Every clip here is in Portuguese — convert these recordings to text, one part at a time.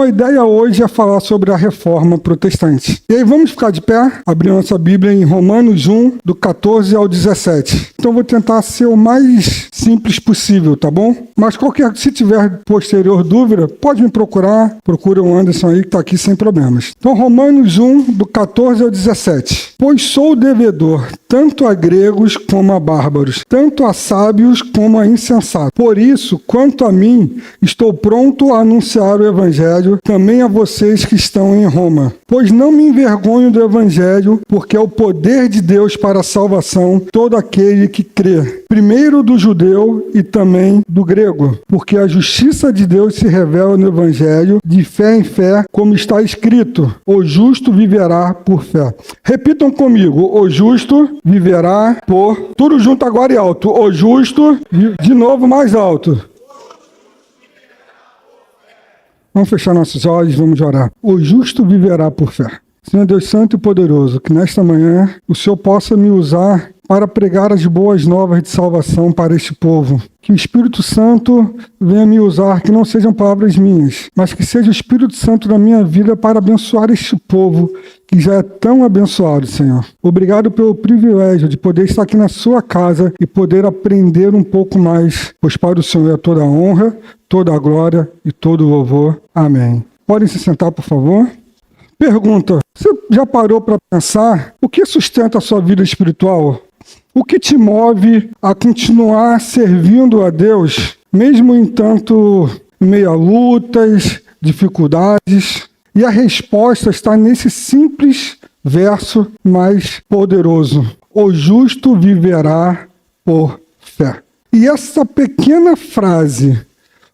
a ideia hoje é falar sobre a Reforma Protestante. E aí vamos ficar de pé, abrir nossa Bíblia em Romanos 1, do 14 ao 17. Então eu vou tentar ser o mais simples possível, tá bom? Mas se tiver posterior dúvida, pode me procurar, procura o Anderson aí que está aqui sem problemas. Então Romanos 1, do 14 ao 17. Pois sou devedor, tanto a gregos como a bárbaros, tanto a sábios como a insensatos. Por isso, quanto a mim, estou pronto a anunciar o Evangelho também a vocês que estão em Roma. Pois não me envergonho do Evangelho, porque é o poder de Deus para a salvação todo aquele que crê. Primeiro do judeu e também do grego, porque a justiça de Deus se revela no Evangelho de fé em fé, como está escrito: o justo viverá por fé. Repitam comigo: o justo viverá por... Tudo junto agora e alto. O justo, de novo mais alto. Vamos fechar nossos olhos, vamos orar. O justo viverá por fé. Senhor Deus Santo e Poderoso, que nesta manhã o Senhor possa me usar para pregar as boas novas de salvação para este povo. Que o Espírito Santo venha me usar, que não sejam palavras minhas, mas que seja o Espírito Santo na minha vida para abençoar este povo que já é tão abençoado, Senhor. Obrigado pelo privilégio de poder estar aqui na sua casa e poder aprender um pouco mais, pois para o Senhor é toda a honra, toda a glória e todo o louvor. Amém. Podem se sentar, por favor? Pergunta: você já parou para pensar o que sustenta a sua vida espiritual? O que te move a continuar servindo a Deus, mesmo em meio a lutas, dificuldades? E a resposta está nesse simples verso mais poderoso: o justo viverá por fé. E essa pequena frase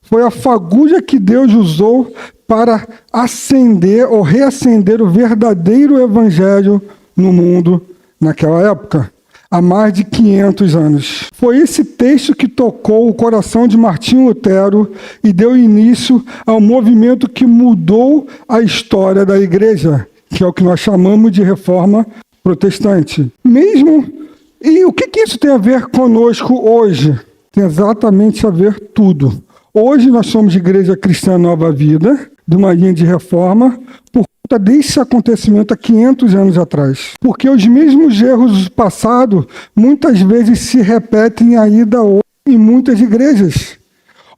foi a fagulha que Deus usou para acender ou reacender o verdadeiro evangelho no mundo naquela época, há mais de 500 anos. Foi esse texto que tocou o coração de Martinho Lutero e deu início ao movimento que mudou a história da igreja, que é o que nós chamamos de Reforma Protestante. E o que isso tem a ver conosco hoje? Tem exatamente a ver tudo. Hoje nós somos Igreja Cristã Nova Vida, de uma linha de reforma, por conta desse acontecimento há 500 anos atrás. Porque os mesmos erros do passado muitas vezes se repetem ainda hoje em muitas igrejas,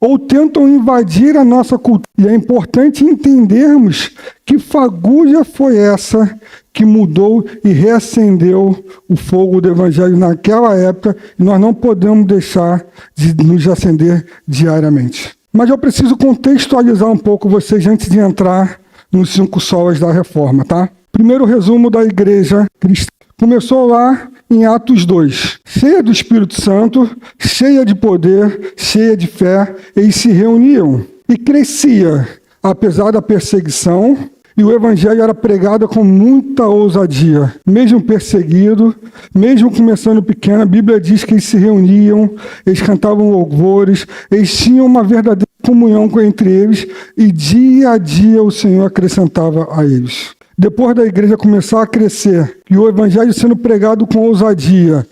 ou tentam invadir a nossa cultura. E é importante entendermos que fagulha foi essa que mudou e reacendeu o fogo do Evangelho naquela época, e nós não podemos deixar de nos acender diariamente. Mas eu preciso contextualizar um pouco vocês antes de entrar nos 5 solas da Reforma, tá? Primeiro resumo da igreja cristã. Começou lá em Atos 2, cheia do Espírito Santo, cheia de poder, cheia de fé, eles se reuniam e crescia, apesar da perseguição, e o evangelho era pregado com muita ousadia. Mesmo perseguido, mesmo começando pequeno, a Bíblia diz que eles se reuniam, eles cantavam louvores, eles tinham uma verdadeira comunhão entre eles, e dia a dia o Senhor acrescentava a eles. Depois da igreja começar a crescer, e o evangelho sendo pregado com ousadia,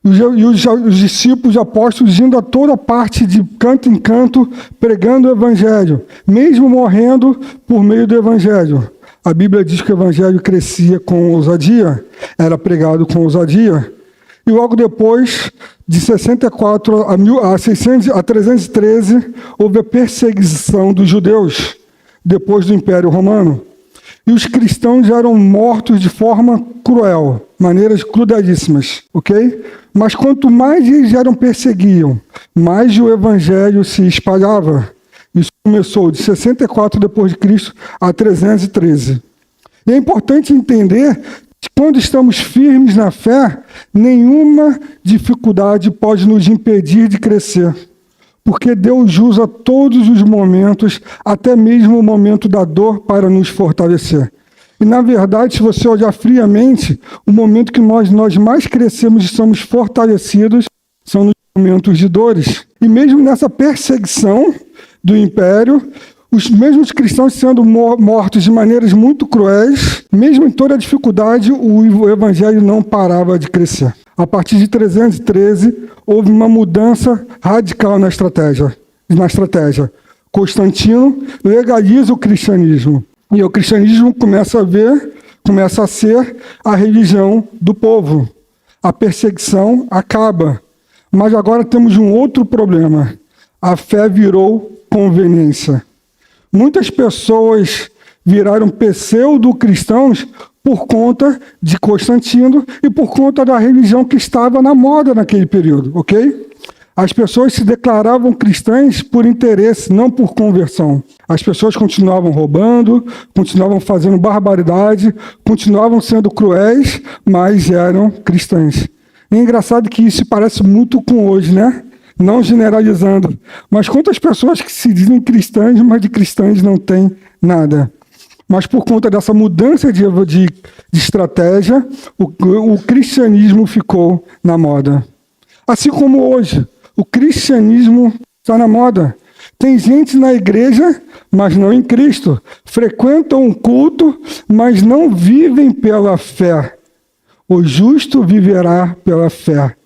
e os discípulos apóstolos indo a toda parte, de canto em canto, pregando o evangelho, mesmo morrendo por meio do evangelho. A Bíblia diz que o evangelho crescia com ousadia, era pregado com ousadia. E logo depois, de 64 a 313, houve a perseguição dos judeus, depois do Império Romano. E os cristãos eram mortos de forma cruel, maneiras crudelíssimas, ok? Mas quanto mais eles eram perseguiam, mais o evangelho se espalhava. Isso começou de 64 depois de Cristo a 313. E é importante entender que quando estamos firmes na fé, nenhuma dificuldade pode nos impedir de crescer. Porque Deus usa todos os momentos, até mesmo o momento da dor, para nos fortalecer. E, na verdade, se você olhar friamente, o momento que nós mais crescemos e somos fortalecidos são nos momentos de dores. E mesmo nessa perseguição do império, os mesmos cristãos sendo mortos de maneiras muito cruéis, mesmo em toda a dificuldade, o evangelho não parava de crescer. A partir de 313, houve uma mudança radical na estratégia. Constantino legaliza o cristianismo. E o cristianismo começa a ser a religião do povo. A perseguição acaba. Mas agora temos um outro problema. A fé virou conveniência. Muitas pessoas viraram pseudo-cristãos por conta de Constantino e por conta da religião que estava na moda naquele período, ok? As pessoas se declaravam cristãs por interesse, não por conversão. As pessoas continuavam roubando, continuavam fazendo barbaridade, continuavam sendo cruéis, mas eram cristãs. É engraçado que isso se parece muito com hoje, né? Não generalizando. Mas quantas pessoas que se dizem cristãs, mas de cristãs não tem nada. Mas por conta dessa mudança de estratégia, o cristianismo ficou na moda. Assim como hoje, o cristianismo está na moda. Tem gente na igreja, mas não em Cristo. Frequentam um culto, mas não vivem pela fé. O justo viverá pela fé.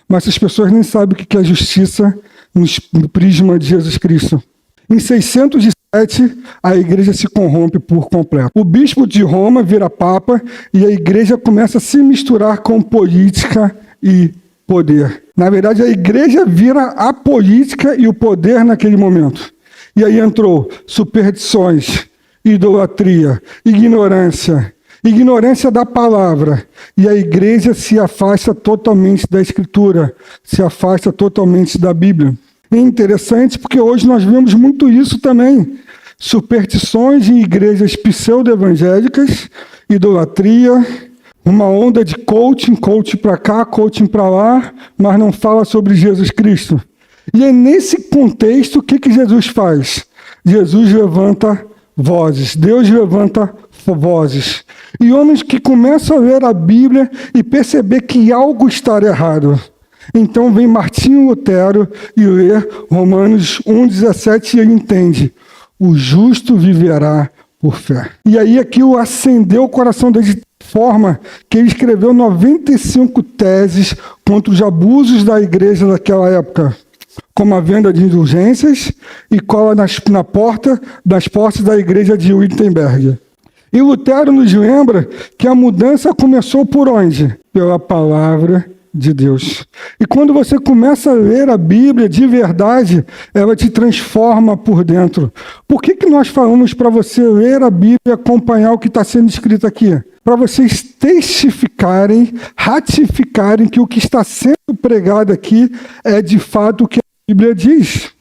Mas as pessoas nem sabem o que é justiça no prisma de Jesus Cristo. Em 607, a igreja se corrompe por completo. O bispo de Roma vira papa e a igreja começa a se misturar com política e poder. Na verdade, a igreja vira a política e o poder naquele momento. E aí entrou superstições, idolatria, ignorância da palavra. E a igreja se afasta totalmente da Escritura, se afasta totalmente da Bíblia. É interessante porque hoje nós vemos muito isso também. Superstições em igrejas pseudo-evangélicas, idolatria, uma onda de coaching para cá, coaching para lá, mas não fala sobre Jesus Cristo. E é nesse contexto, o que Jesus faz? Jesus levanta vozes, Deus levanta vozes. E homens que começam a ler a Bíblia e perceber que algo está errado. Então vem Martinho Lutero e lê Romanos 1,17 e ele entende: o justo viverá por fé. E aí aquilo acendeu o coração dele de forma que ele escreveu 95 teses contra os abusos da igreja daquela época, como a venda de indulgências e cola na porta das portas da igreja de Wittenberg. E Lutero nos lembra que a mudança começou por onde? Pela palavra de Deus. E quando você começa a ler a Bíblia de verdade, ela te transforma por dentro. Por que nós falamos para você ler a Bíblia e acompanhar o que está sendo escrito aqui? Para vocês testificarem, ratificarem que o que está sendo pregado aqui é de fato o que a Bíblia diz.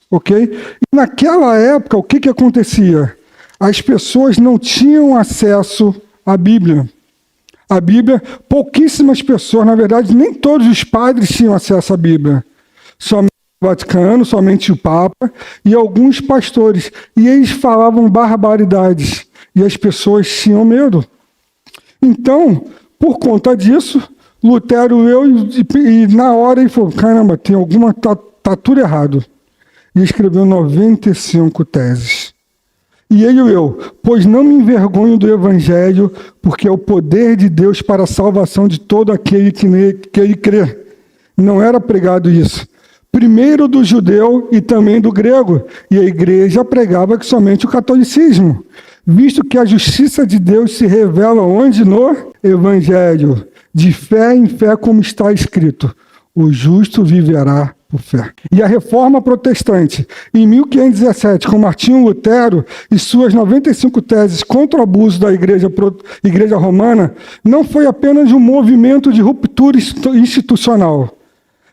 Ok? E naquela época, o que acontecia? As pessoas não tinham acesso à Bíblia. A Bíblia, pouquíssimas pessoas, na verdade, nem todos os padres tinham acesso à Bíblia. Somente o Vaticano, somente o Papa e alguns pastores. E eles falavam barbaridades. E as pessoas tinham medo. Então, por conta disso, Lutero leu e na hora ele falou: caramba, tem alguma, tá tudo errado. E escreveu 95 teses. E ele leu: pois não me envergonho do Evangelho, porque é o poder de Deus para a salvação de todo aquele que ele crê. Não era pregado isso. Primeiro do judeu e também do grego. E a igreja pregava que somente o catolicismo. Visto que a justiça de Deus se revela onde? No Evangelho. De fé em fé, como está escrito: o justo viverá por fé. E a Reforma Protestante, em 1517, com Martinho Lutero e suas 95 teses contra o abuso da igreja romana, não foi apenas um movimento de ruptura institucional,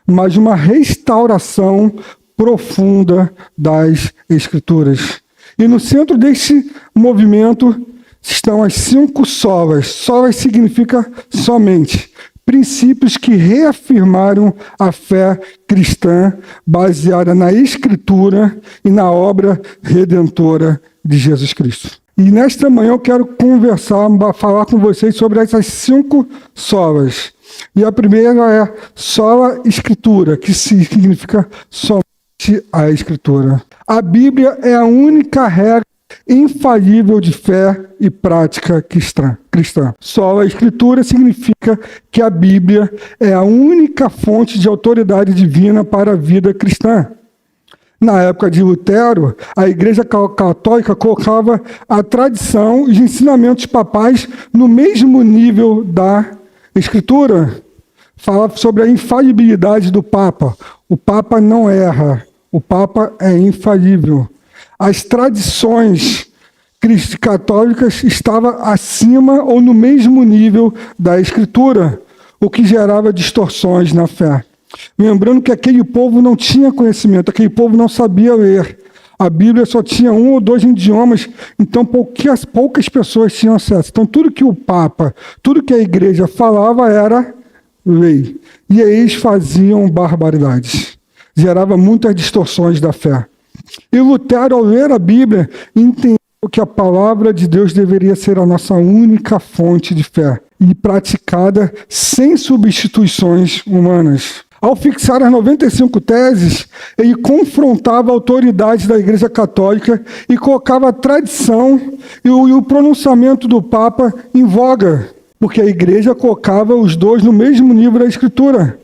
mas uma restauração profunda das Escrituras. E no centro deste movimento estão as 5 solas. Solas significa somente. Princípios que reafirmaram a fé cristã baseada na Escritura e na obra redentora de Jesus Cristo. E nesta manhã eu quero falar com vocês sobre essas 5 solas. E a primeira é sola Escritura, que significa somente a Escritura. A Bíblia é a única regra infalível de fé e prática cristã. Sola Escritura significa que a Bíblia é a única fonte de autoridade divina para a vida cristã. Na época de Lutero, a Igreja Católica colocava a tradição e os ensinamentos papais no mesmo nível da Escritura. Falava sobre a infalibilidade do Papa. O Papa não erra, o Papa é infalível. As tradições católicas estavam acima ou no mesmo nível da Escritura, o que gerava distorções na fé. Lembrando que aquele povo não tinha conhecimento, aquele povo não sabia ler. A Bíblia só tinha 1 ou 2 idiomas, então poucas pessoas tinham acesso. Então tudo que o Papa, tudo que a igreja falava era lei. E aí eles faziam barbaridades. Gerava muitas distorções da fé. E Lutero, ao ler a Bíblia, entendeu que a palavra de Deus deveria ser a nossa única fonte de fé e praticada sem substituições humanas. Ao fixar as 95 teses, ele confrontava a autoridade da Igreja Católica e colocava a tradição e o pronunciamento do Papa em voga, porque a Igreja colocava os dois no mesmo nível da Escritura.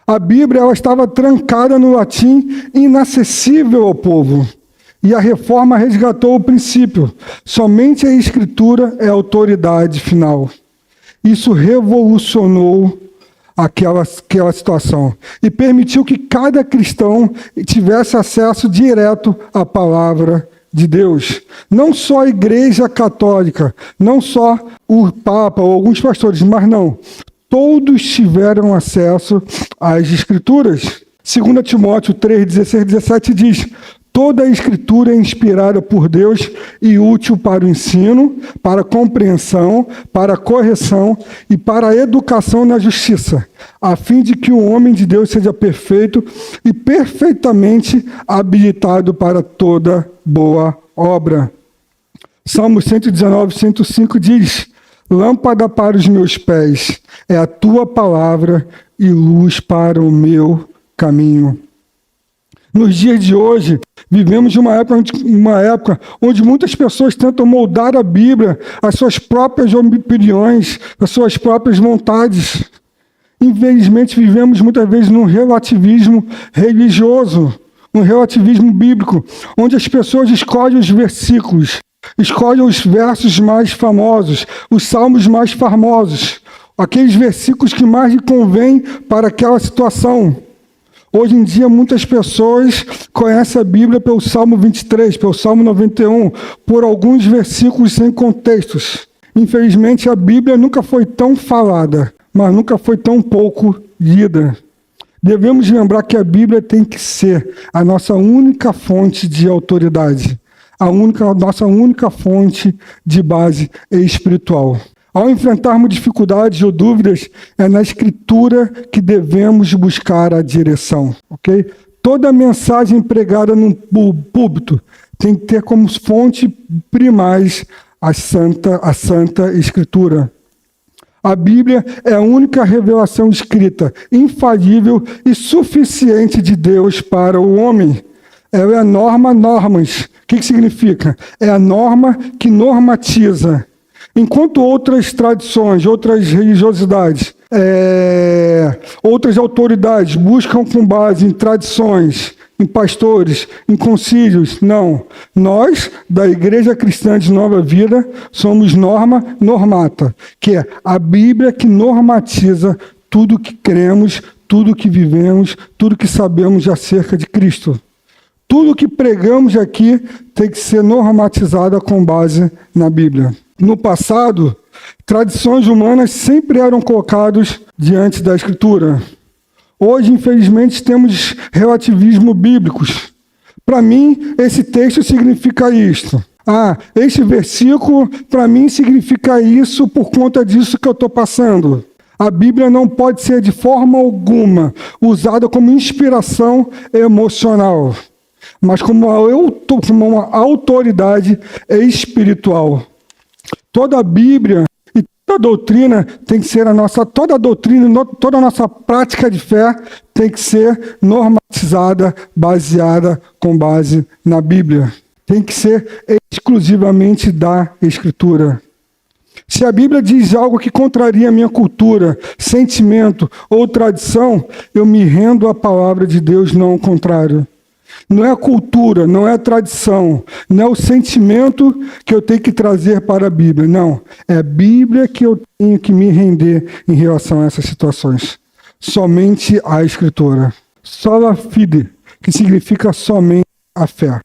A Bíblia ela estava trancada no latim, inacessível ao povo. E a Reforma resgatou o princípio: somente a Escritura é a autoridade final. Isso revolucionou aquela situação e permitiu que cada cristão tivesse acesso direto à palavra de Deus. Não só a Igreja Católica, não só o Papa ou alguns pastores, mas não. Todos tiveram acesso às Escrituras. 2 Timóteo 3, 16 e 17 diz: toda a Escritura é inspirada por Deus e útil para o ensino, para a compreensão, para a correção e para a educação na justiça, a fim de que o homem de Deus seja perfeito e perfeitamente habilitado para toda boa obra. Salmo 119, 105 diz: lâmpada para os meus pés é a tua palavra e luz para o meu caminho. Nos dias de hoje, vivemos uma época onde muitas pessoas tentam moldar a Bíblia às suas próprias opiniões, às suas próprias vontades. Infelizmente, vivemos muitas vezes num relativismo religioso, um relativismo bíblico, onde as pessoas escolhem os versículos, escolhem os versos mais famosos, os salmos mais famosos, aqueles versículos que mais lhe convêm para aquela situação. Hoje em dia, muitas pessoas conhecem a Bíblia pelo Salmo 23, pelo Salmo 91, por alguns versículos sem contextos. Infelizmente, a Bíblia nunca foi tão falada, mas nunca foi tão pouco lida. Devemos lembrar que a Bíblia tem que ser a nossa única fonte de autoridade, nossa única fonte de base espiritual. Ao enfrentarmos dificuldades ou dúvidas, é na Escritura que devemos buscar a direção, ok? Toda mensagem pregada num púlpito tem que ter como fonte primais a Santa Escritura. A Bíblia é a única revelação escrita, infalível e suficiente de Deus para o homem. Ela é a normas. O que significa? É a norma que normatiza. Enquanto outras tradições, outras religiosidades, outras autoridades buscam com base em tradições, em pastores, em concílios, não. Nós, da Igreja Cristã de Nova Vida, somos norma normata, que é a Bíblia que normatiza tudo que cremos, tudo que vivemos, tudo que sabemos acerca de Cristo. Tudo que pregamos aqui tem que ser normatizado com base na Bíblia. No passado, tradições humanas sempre eram colocadas diante da Escritura. Hoje, infelizmente, temos relativismo bíblicos. Para mim, esse texto significa isto. Este versículo, para mim, significa isso por conta disso que eu estou passando. A Bíblia não pode ser, de forma alguma, usada como inspiração emocional, mas como uma autoridade espiritual. Toda a Bíblia e toda a doutrina tem que ser toda a doutrina, toda a nossa prática de fé tem que ser normatizada, baseada com base na Bíblia. Tem que ser exclusivamente da Escritura. Se a Bíblia diz algo que contraria a minha cultura, sentimento ou tradição, eu me rendo à palavra de Deus, não ao contrário. Não é a cultura, não é a tradição, não é o sentimento que eu tenho que trazer para a Bíblia. Não, é a Bíblia que eu tenho que me render em relação a essas situações. Somente a Escritura. Sola fide, que significa somente a fé.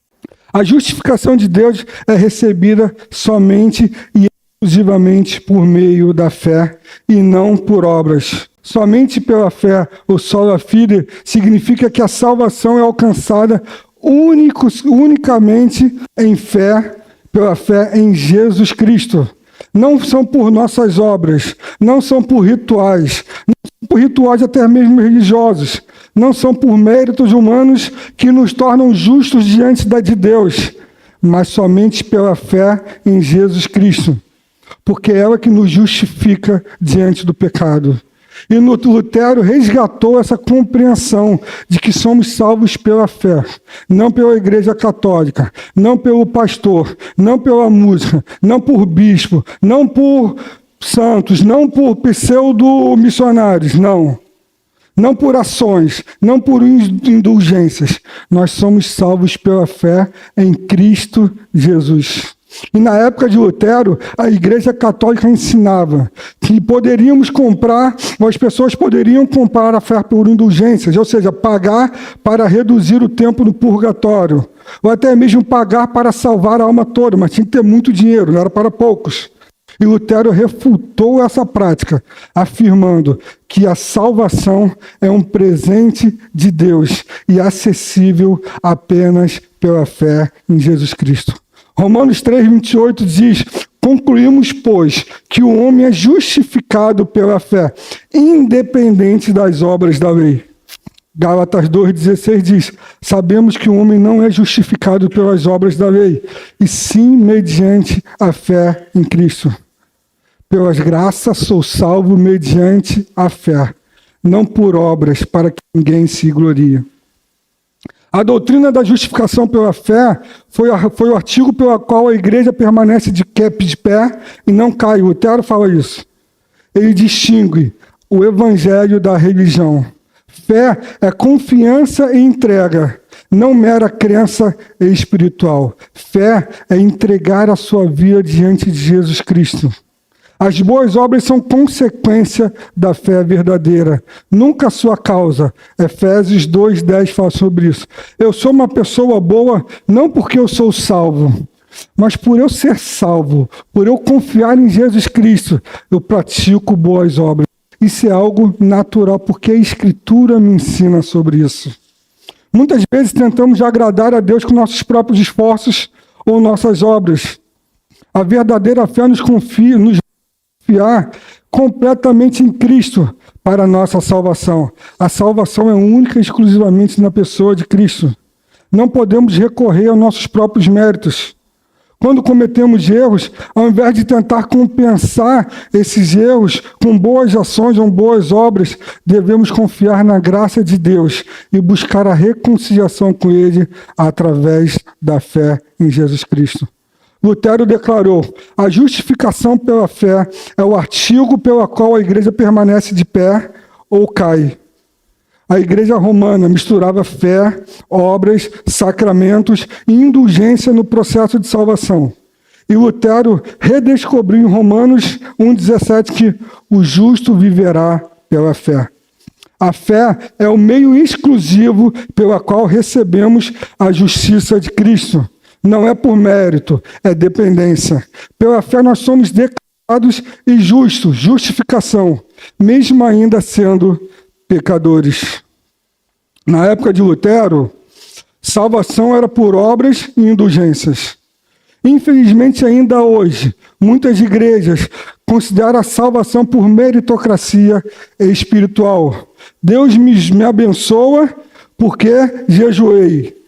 A justificação de Deus é recebida somente e exclusivamente por meio da fé e não por obras. Somente pela fé, o sola fide, significa que a salvação é alcançada unicamente em fé, pela fé em Jesus Cristo. Não são por nossas obras, não são por rituais, não são por rituais até mesmo religiosos, não são por méritos humanos que nos tornam justos diante de Deus, mas somente pela fé em Jesus Cristo, porque é ela que nos justifica diante do pecado. E Lutero resgatou essa compreensão de que somos salvos pela fé, não pela Igreja Católica, não pelo pastor, não pela música, não por bispo, não por santos, não por pseudo-missionários, não. Não por ações, não por indulgências. Nós somos salvos pela fé em Cristo Jesus. E na época de Lutero, a Igreja Católica ensinava que poderíamos comprar, ou as pessoas poderiam comprar a fé por indulgências, ou seja, pagar para reduzir o tempo no purgatório, ou até mesmo pagar para salvar a alma toda, mas tinha que ter muito dinheiro, não era para poucos. E Lutero refutou essa prática, afirmando que a salvação é um presente de Deus e acessível apenas pela fé em Jesus Cristo. Romanos 3,28 diz: concluímos, pois, que o homem é justificado pela fé, independente das obras da lei. Gálatas 2,16 diz: sabemos que o homem não é justificado pelas obras da lei, e sim mediante a fé em Cristo. Pelas graças sou salvo mediante a fé, não por obras, para que ninguém se glorie. A doutrina da justificação pela fé foi o artigo pelo qual a igreja permanece de pé e não cai. Lutero fala isso. Ele distingue o evangelho da religião. Fé é confiança e entrega, não mera crença espiritual. Fé é entregar a sua vida diante de Jesus Cristo. As boas obras são consequência da fé verdadeira, nunca a sua causa. Efésios 2,10 fala sobre isso. Eu sou uma pessoa boa não porque eu sou salvo, mas por eu ser salvo, por eu confiar em Jesus Cristo, eu pratico boas obras. Isso é algo natural, porque a Escritura me ensina sobre isso. Muitas vezes tentamos agradar a Deus com nossos próprios esforços ou nossas obras. A verdadeira fé nos confiar completamente em Cristo para a nossa salvação. A salvação é única e exclusivamente na pessoa de Cristo. Não podemos recorrer aos nossos próprios méritos. Quando cometemos erros, ao invés de tentar compensar esses erros com boas ações ou boas obras, devemos confiar na graça de Deus e buscar a reconciliação com Ele através da fé em Jesus Cristo. Lutero declarou: a justificação pela fé é o artigo pelo qual a igreja permanece de pé ou cai. A igreja romana misturava fé, obras, sacramentos e indulgência no processo de salvação. E Lutero redescobriu em Romanos 1,17 que o justo viverá pela fé. A fé é o meio exclusivo pelo qual recebemos a justiça de Cristo. Não é por mérito, é dependência. Pela fé nós somos declarados e justos, justificação, mesmo ainda sendo pecadores. Na época de Lutero, salvação era por obras e indulgências. Infelizmente, ainda hoje, muitas igrejas consideram a salvação por meritocracia espiritual. Deus me abençoa porque jejuei.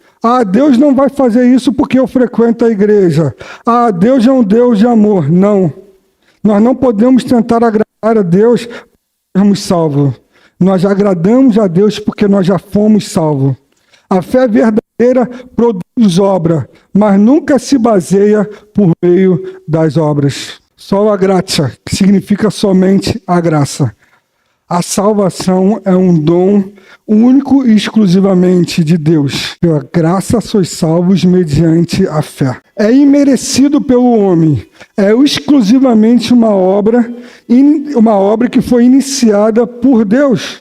Deus não vai fazer isso porque eu frequento a igreja. Deus é um Deus de amor. Não. Nós não podemos tentar agradar a Deus para sermos salvos. Nós agradamos a Deus porque nós já fomos salvos. A fé verdadeira produz obra, mas nunca se baseia por meio das obras. Sola gratia, que significa somente a graça. A salvação é um dom único e exclusivamente de Deus. Pela graça sois salvos mediante a fé. É imerecido pelo homem. É exclusivamente uma obra que foi iniciada por Deus.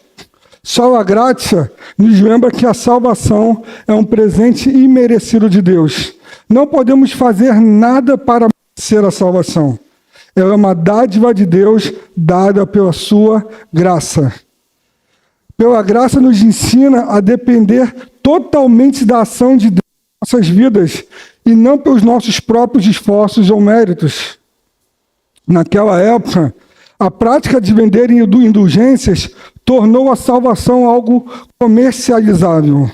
Só a graça nos lembra que a salvação é um presente imerecido de Deus. Não podemos fazer nada para merecer a salvação. Ela é uma dádiva de Deus dada pela sua graça. Pela graça nos ensina a depender totalmente da ação de Deus em nossas vidas e não pelos nossos próprios esforços ou méritos. Naquela época, a prática de vender indulgências tornou a salvação algo comercializável,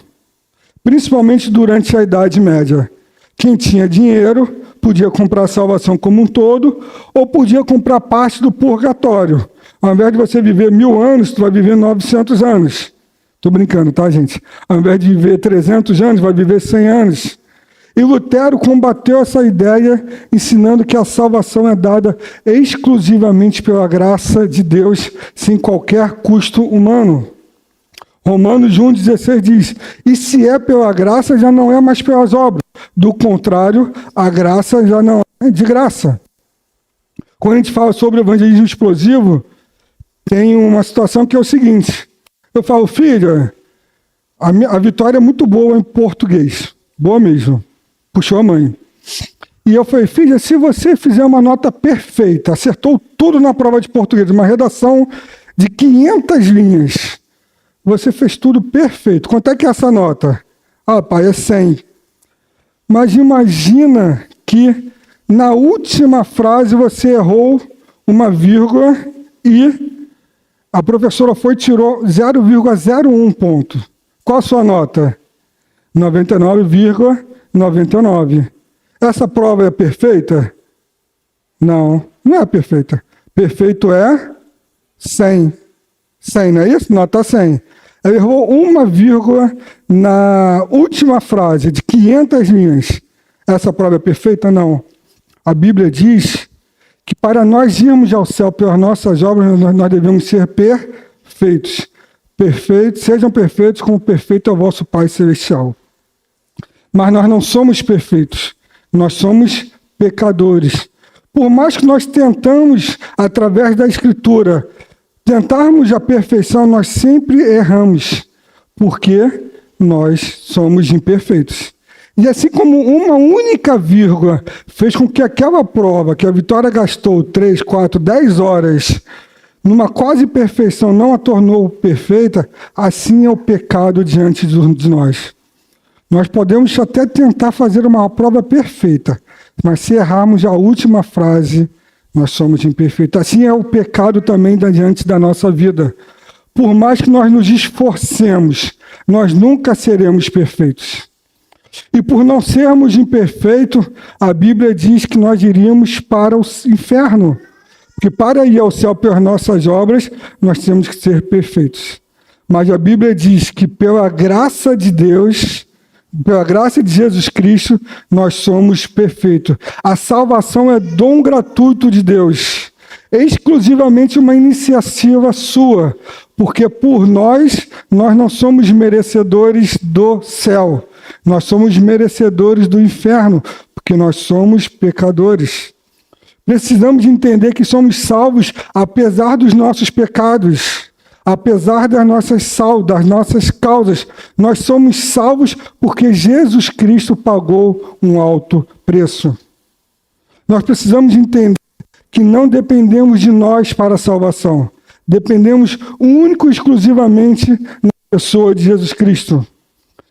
principalmente durante a Idade Média. Quem tinha dinheiro podia comprar a salvação como um todo, ou podia comprar parte do purgatório. Ao invés de você viver 1000 anos, tu vai viver 900 anos. Estou brincando, tá, gente? Ao invés de viver 300 anos, vai viver 100 anos. E Lutero combateu essa ideia, ensinando que a salvação é dada exclusivamente pela graça de Deus, sem qualquer custo humano. Romanos 1,16 diz: e se é pela graça, já não é mais pelas obras. Do contrário, a graça já não é de graça. Quando a gente fala sobre o evangelismo explosivo, tem uma situação que é o seguinte. Eu falo, filha, a Vitória é muito boa em português. Boa mesmo. Puxou a mãe. E eu falei, filha, se você fizer uma nota perfeita, acertou tudo na prova de português, uma redação de 500 linhas, você fez tudo perfeito. Quanto é que é essa nota? Ah, pai, é 100. Mas imagina que na última frase você errou uma vírgula e a professora foi e tirou 0,01 ponto. Qual a sua nota? 99,99. Essa prova é perfeita? Não, não é perfeita. Perfeito é 100. 100, não é isso? Nota 100. Ela errou uma vírgula na última frase de 500 linhas. Essa prova é perfeita? Não. A Bíblia diz que para nós irmos ao céu pelas nossas obras, nós devemos ser perfeitos. Perfeitos, sejam perfeitos como perfeito é o vosso Pai Celestial. Mas nós não somos perfeitos. Nós somos pecadores. Por mais que nós tentamos, através da Escritura, tentarmos a perfeição, nós sempre erramos, porque nós somos imperfeitos. E assim como uma única vírgula fez com que aquela prova, que a Vitória gastou 3, 4, 10 horas, numa quase perfeição, não a tornou perfeita, assim é o pecado diante de nós. Nós podemos até tentar fazer uma prova perfeita, mas se errarmos a última frase, nós somos imperfeitos. Assim é o pecado também diante da nossa vida. Por mais que nós nos esforcemos, nós nunca seremos perfeitos. E por não sermos imperfeitos, a Bíblia diz que nós iríamos para o inferno. Porque para ir ao céu pelas nossas obras, nós temos que ser perfeitos. Mas a Bíblia diz que pela graça de Deus, pela graça de Jesus Cristo, nós somos perfeitos. A salvação é dom gratuito de Deus, exclusivamente uma iniciativa sua, porque por nós não somos merecedores do céu, nós somos merecedores do inferno, porque nós somos pecadores. Precisamos de entender que somos salvos apesar dos nossos pecados. Apesar das nossas causas, nós somos salvos porque Jesus Cristo pagou um alto preço. Nós precisamos entender que não dependemos de nós para a salvação. Dependemos único e exclusivamente na pessoa de Jesus Cristo.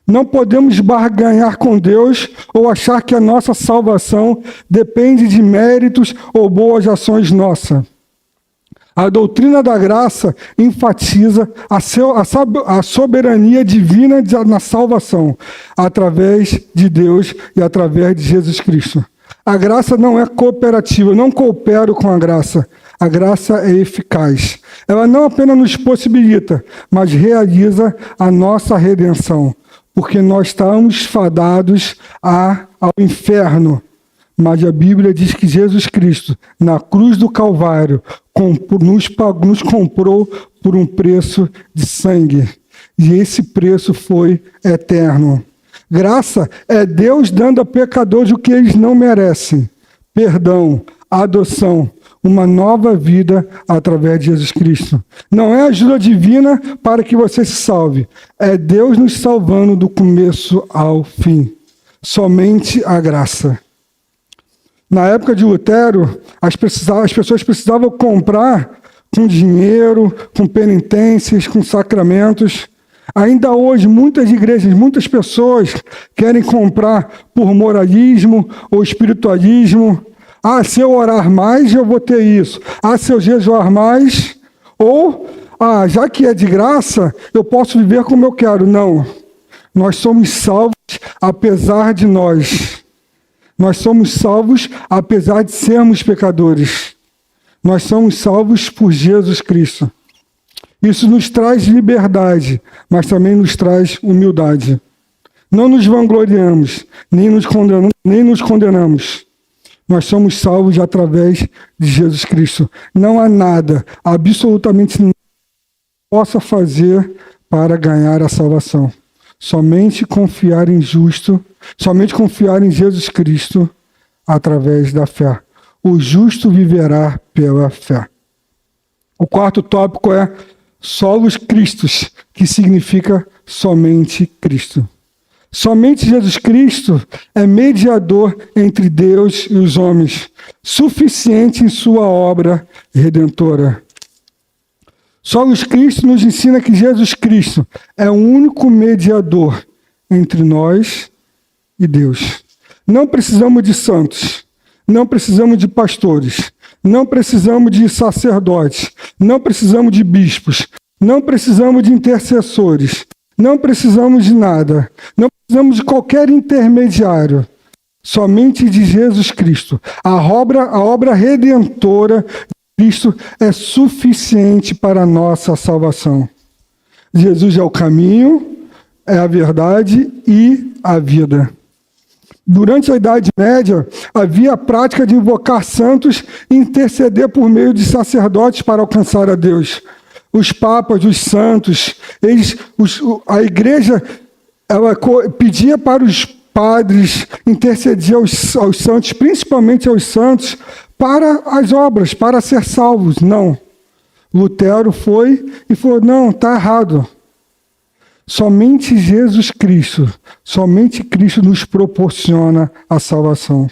Não podemos barganhar com Deus ou achar que a nossa salvação depende de méritos ou boas ações nossas. A doutrina da graça enfatiza a soberania divina na salvação, através de Deus e através de Jesus Cristo. A graça não é cooperativa, eu não coopero com a graça. A graça é eficaz. Ela não apenas nos possibilita, mas realiza a nossa redenção, porque nós estamos fadados ao inferno. Mas a Bíblia diz que Jesus Cristo, na cruz do Calvário, nos comprou por um preço de sangue. E esse preço foi eterno. Graça é Deus dando a pecadores o que eles não merecem. Perdão, adoção, uma nova vida através de Jesus Cristo. Não é ajuda divina para que você se salve. É Deus nos salvando do começo ao fim. Somente a graça. Na época de Lutero, as pessoas precisavam comprar com dinheiro, com penitências, com sacramentos. Ainda hoje, muitas igrejas, muitas pessoas querem comprar por moralismo ou espiritualismo. Ah, se eu orar mais, eu vou ter isso. Ah, se eu jejuar mais. Ou, já que é de graça, eu posso viver como eu quero. Não. Nós somos salvos apesar de nós. Nós somos salvos apesar de sermos pecadores. Nós somos salvos por Jesus Cristo. Isso nos traz liberdade, mas também nos traz humildade. Não nos vangloriamos, nem nos condenamos. Nós somos salvos através de Jesus Cristo. Não há nada, absolutamente nada, que possa fazer para ganhar a salvação. Somente confiar em Jesus Cristo através da fé. O justo viverá pela fé. O quarto tópico é solos Christus, que significa somente Cristo. Somente Jesus Cristo é mediador entre Deus e os homens, suficiente em sua obra redentora. Solos Cristo nos ensina que Jesus Cristo é o único mediador entre nós e Deus. Não precisamos de santos, não precisamos de pastores, não precisamos de sacerdotes, não precisamos de bispos, não precisamos de intercessores, não precisamos de nada, não precisamos de qualquer intermediário, somente de Jesus Cristo. A obra redentora de Cristo é suficiente para a nossa salvação. Jesus é o caminho, é a verdade e a vida. Durante a Idade Média, havia a prática de invocar santos e interceder por meio de sacerdotes para alcançar a Deus. Os papas, os santos, a igreja ela pedia para os padres, intercedia aos santos, principalmente aos santos, para as obras, para ser salvos. Não. Lutero foi e falou, não, está errado. Somente Jesus Cristo, somente Cristo nos proporciona a salvação.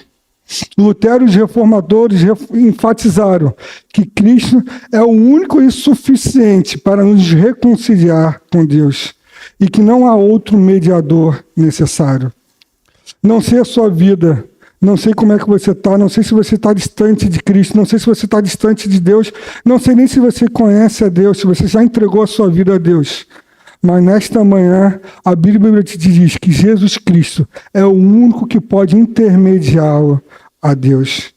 Lutero e os reformadores enfatizaram que Cristo é o único e suficiente para nos reconciliar com Deus e que não há outro mediador necessário. Não sei a sua vida, não sei como é que você está, não sei se você está distante de Cristo, não sei se você está distante de Deus, não sei nem se você conhece a Deus, se você já entregou a sua vida a Deus. Mas nesta manhã, a Bíblia te diz que Jesus Cristo é o único que pode intermediá-lo a Deus.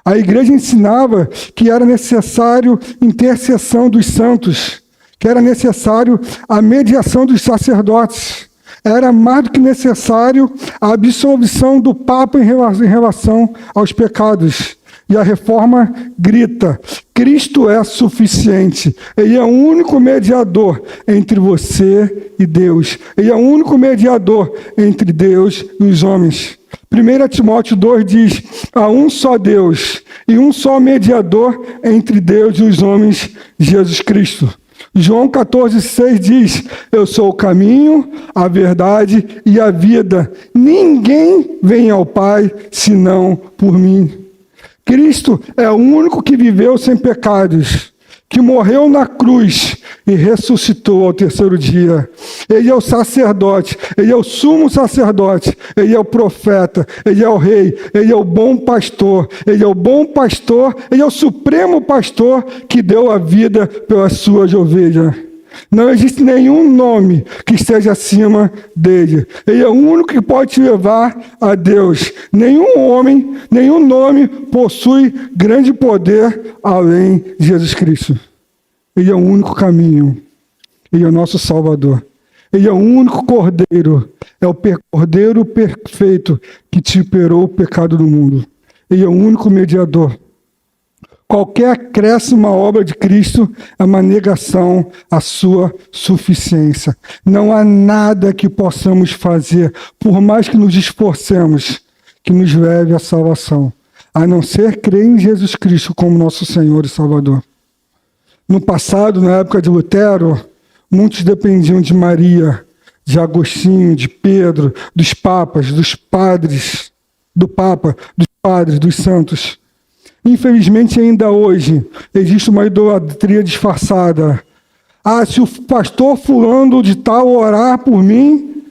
A igreja ensinava que era necessário intercessão dos santos, que era necessário a mediação dos sacerdotes. Era mais do que necessário a absolvição do Papa em relação aos pecados. E a reforma grita, Cristo é suficiente. Ele é o único mediador entre você e Deus. Ele é o único mediador entre Deus e os homens. 1 Timóteo 2 diz, há um só Deus e um só mediador entre Deus e os homens, Jesus Cristo. João 14,6 diz, eu sou o caminho, a verdade e a vida. Ninguém vem ao Pai senão por mim. Cristo é o único que viveu sem pecados, que morreu na cruz e ressuscitou ao terceiro dia. Ele é o sacerdote, ele é o sumo sacerdote, ele é o profeta, ele é o rei, ele é o bom pastor, ele é o bom pastor, ele é o supremo pastor que deu a vida pelas suas ovelhas. Não existe nenhum nome que esteja acima dele. Ele é o único que pode te levar a Deus. Nenhum homem, nenhum nome possui grande poder além de Jesus Cristo. Ele é o único caminho. Ele é o nosso Salvador. Ele é o único Cordeiro. É o Cordeiro perfeito que tirou o pecado do mundo. Ele é o único mediador. Qualquer acréscimo à obra de Cristo é uma negação à sua suficiência. Não há nada que possamos fazer, por mais que nos esforcemos, que nos leve à salvação, a não ser crer em Jesus Cristo como nosso Senhor e Salvador. No passado, na época de Lutero, muitos dependiam de Maria, de Agostinho, de Pedro, dos papas, dos padres, do Papa, dos padres, dos santos. Infelizmente, ainda hoje, existe uma idolatria disfarçada. Se o pastor fulano de tal orar por mim,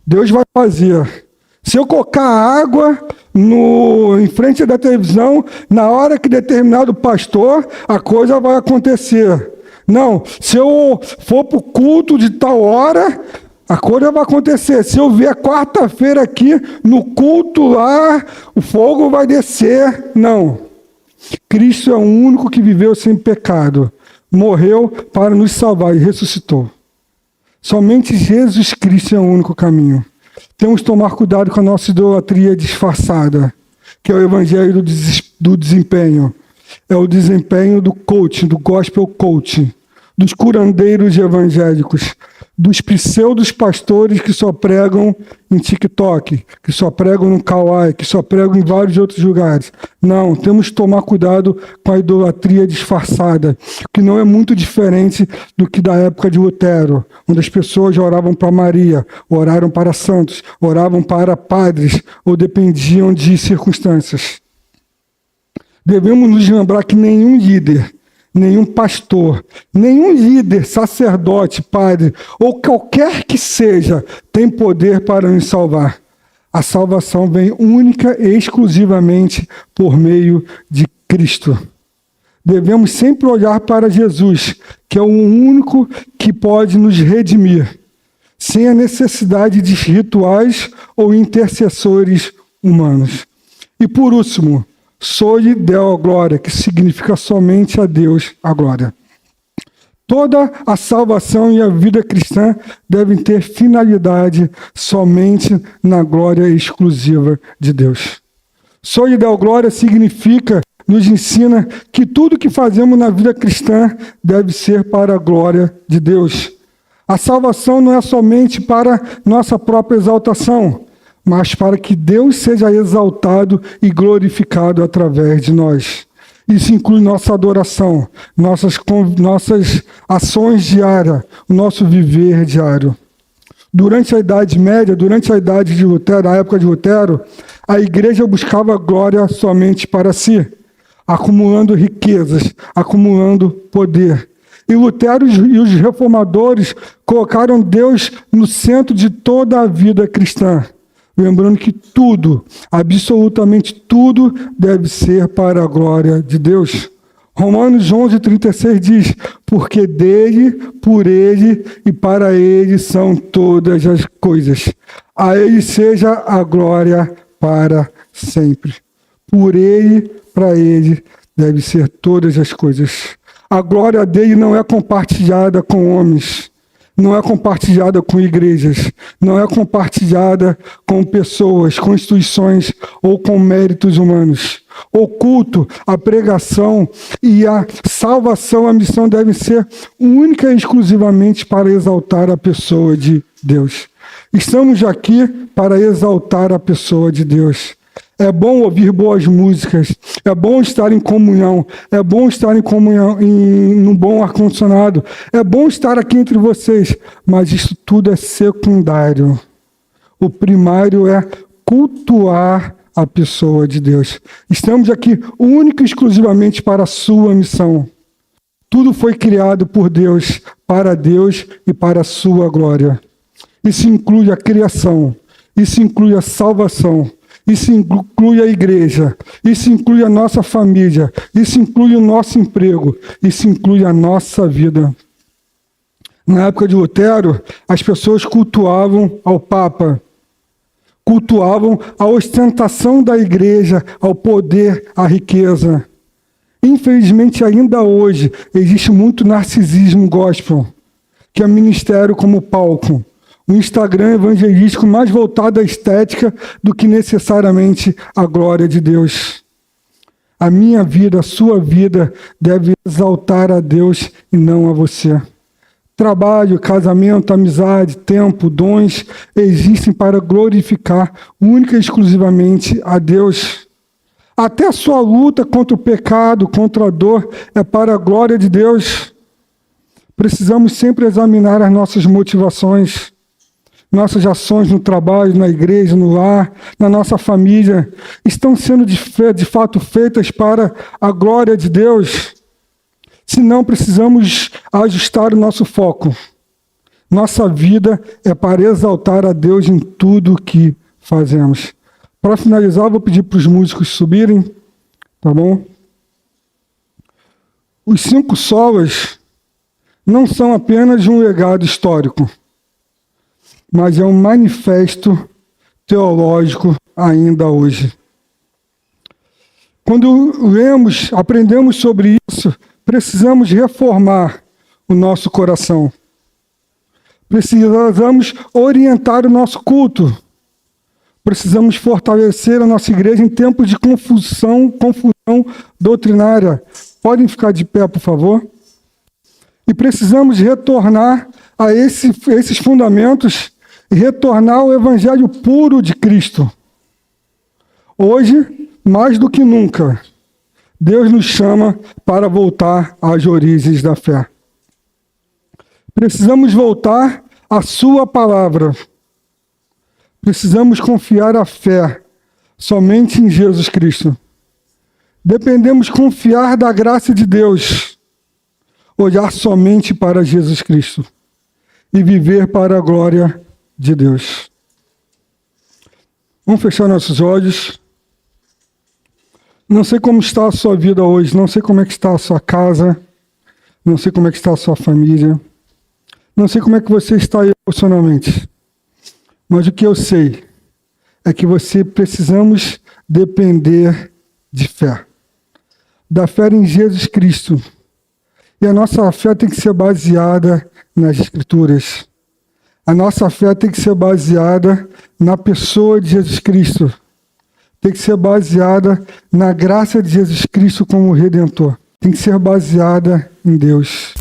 Deus vai fazer. Se eu colocar água em frente da televisão, na hora que determinado pastor, a coisa vai acontecer. Não, se eu for para o culto de tal hora, a coisa vai acontecer. Se eu vier quarta-feira aqui, no culto lá, o fogo vai descer. Não. Cristo é o único que viveu sem pecado, morreu para nos salvar e ressuscitou. Somente Jesus Cristo é o único caminho. Temos que tomar cuidado com a nossa idolatria disfarçada, que é o evangelho do desempenho. É o desempenho do coaching, do gospel coaching, dos curandeiros evangélicos, dos pseudos pastores que só pregam em TikTok, que só pregam no Kawaii, que só pregam em vários outros lugares. Não, temos que tomar cuidado com a idolatria disfarçada, que não é muito diferente do que da época de Lutero, onde as pessoas oravam para Maria, oraram para santos, oravam para padres, ou dependiam de circunstâncias. Devemos nos lembrar que nenhum líder, nenhum pastor, nenhum líder, sacerdote, padre, ou qualquer que seja, tem poder para nos salvar. A salvação vem única e exclusivamente por meio de Cristo. Devemos sempre olhar para Jesus, que é o único que pode nos redimir, sem a necessidade de rituais ou intercessores humanos. E por último, Soli Deo glória, que significa somente a Deus a glória. Toda a salvação e a vida cristã devem ter finalidade somente na glória exclusiva de Deus. Soli Deo glória significa, nos ensina que tudo que fazemos na vida cristã deve ser para a glória de Deus. A salvação não é somente para nossa própria exaltação, mas para que Deus seja exaltado e glorificado através de nós. Isso inclui nossa adoração, nossas ações diárias, o nosso viver diário. Durante a Idade Média, durante a Idade de Lutero, a época de Lutero, a igreja buscava glória somente para si, acumulando riquezas, acumulando poder. E Lutero e os reformadores colocaram Deus no centro de toda a vida cristã. Lembrando que tudo, absolutamente tudo, deve ser para a glória de Deus. Romanos 11:36 diz, porque dele, por ele e para ele são todas as coisas. A ele seja a glória para sempre. Por ele, para ele, deve ser todas as coisas. A glória dele não é compartilhada com homens. Não é compartilhada com igrejas, não é compartilhada com pessoas, com instituições ou com méritos humanos. O culto, a pregação e a salvação, a missão devem ser única e exclusivamente para exaltar a pessoa de Deus. Estamos aqui para exaltar a pessoa de Deus. É bom ouvir boas músicas, é bom estar em comunhão, é bom estar em comunhão num bom ar-condicionado, é bom estar aqui entre vocês, mas isso tudo é secundário. O primário é cultuar a pessoa de Deus. Estamos aqui única e exclusivamente para a sua missão. Tudo foi criado por Deus, para Deus e para a sua glória. Isso inclui a criação, isso inclui a salvação, isso inclui a igreja, isso inclui a nossa família, isso inclui o nosso emprego, isso inclui a nossa vida. Na época de Lutero, as pessoas cultuavam ao Papa, cultuavam a ostentação da igreja, ao poder, à riqueza. Infelizmente, ainda hoje, existe muito narcisismo gospel, que é ministério como palco. Um Instagram evangelístico mais voltado à estética do que necessariamente à glória de Deus. A minha vida, a sua vida deve exaltar a Deus e não a você. Trabalho, casamento, amizade, tempo, dons existem para glorificar única e exclusivamente a Deus. Até a sua luta contra o pecado, contra a dor, é para a glória de Deus. Precisamos sempre examinar as nossas motivações, nossas ações no trabalho, na igreja, no lar, na nossa família, estão sendo de fato feitas para a glória de Deus. Se não, precisamos ajustar o nosso foco. Nossa vida é para exaltar a Deus em tudo o que fazemos. Para finalizar, vou pedir para os músicos subirem, tá bom? Os 5 solas não são apenas um legado histórico, mas é um manifesto teológico ainda hoje. Quando lemos, aprendemos sobre isso, precisamos reformar o nosso coração. Precisamos orientar o nosso culto. Precisamos fortalecer a nossa igreja em tempos de confusão doutrinária. Podem ficar de pé, por favor? E precisamos retornar a esses fundamentos e retornar ao evangelho puro de Cristo. Hoje, mais do que nunca, Deus nos chama para voltar às origens da fé. Precisamos voltar à sua palavra. Precisamos confiar a fé somente em Jesus Cristo. Dependemos confiar da graça de Deus, olhar somente para Jesus Cristo e viver para a glória de Deus. Vamos fechar nossos olhos. Não sei como está a sua vida hoje, não sei como é que está a sua casa, não sei como é que está a sua família, não sei como é que você está emocionalmente, mas o que eu sei é que precisamos depender de fé, da fé em Jesus Cristo. E a nossa fé tem que ser baseada nas Escrituras. A nossa fé tem que ser baseada na pessoa de Jesus Cristo. Tem que ser baseada na graça de Jesus Cristo como Redentor. Tem que ser baseada em Deus.